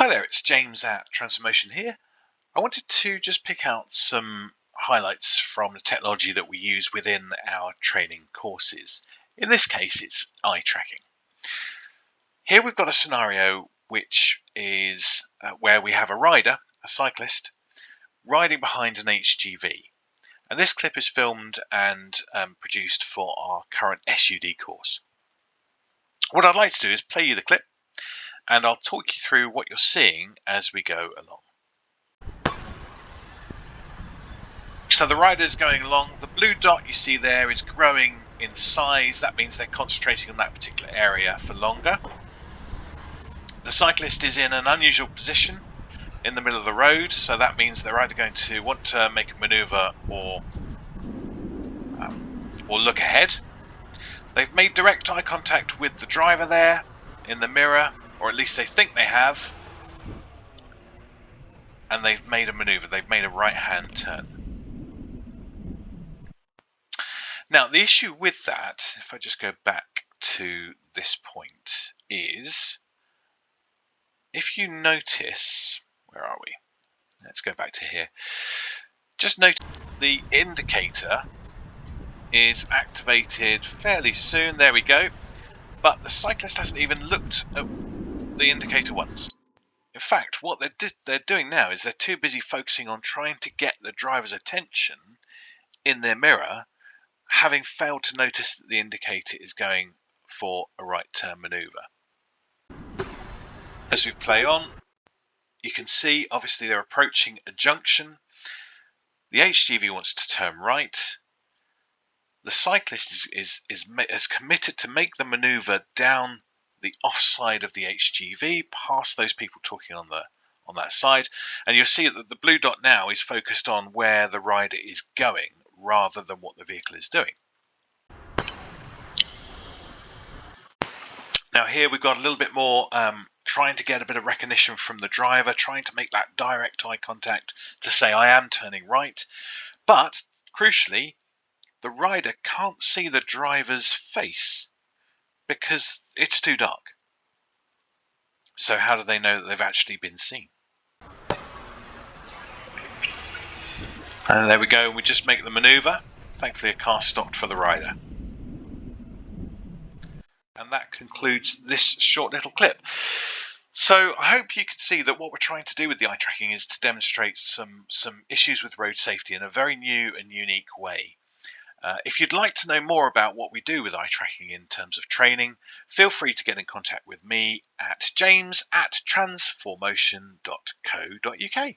Hi there, it's James at Transformation here. I wanted to just pick out some highlights from the technology that we use within our training courses. In this case, it's eye tracking. Here we've got a scenario which is where we have a rider, a cyclist, riding behind an HGV. And this clip is filmed and produced for our current SUD course. What I'd like to do is play you the clip, and I'll talk you through what you're seeing as we go along. So the rider is going along. The blue dot you see there is growing in size. That means they're concentrating on that particular area for longer. The cyclist is in an unusual position in the middle of the road, so that means they're either going to want to make a maneuver or look ahead. They've made direct eye contact with the driver there in the mirror, or at least they think they have, and they've made a maneuver. They've made a right-hand turn. Now, the issue with that, if I just go back to this point, is if you notice, where are we? Let's go back to here. Just notice the indicator is activated fairly soon. There we go. But the cyclist hasn't even looked at the indicator once. In fact, what they're doing now is they're too busy focusing on trying to get the driver's attention in their mirror, having failed to notice that the indicator is going for a right turn maneuver. As we play on, you can see obviously they're approaching a junction. The HGV wants to turn right. The cyclist is committed to make the maneuver down the offside of the HGV, past those people talking on that side, and you'll see that the blue dot now is focused on where the rider is going rather than what the vehicle is doing. Now here we've got a little bit more trying to get a bit of recognition from the driver, trying to make that direct eye contact to say I am turning right, but crucially the rider can't see the driver's face because it's too dark. So how do they know that they've actually been seen? And there we go, we just make the maneuver. Thankfully a car stopped for the rider. And that concludes this short little clip. So I hope you can see that what we're trying to do with the eye tracking is to demonstrate some issues with road safety in a very new and unique way. If you'd like to know more about what we do with eye tracking in terms of training, feel free to get in contact with me at james@transformotion.co.uk.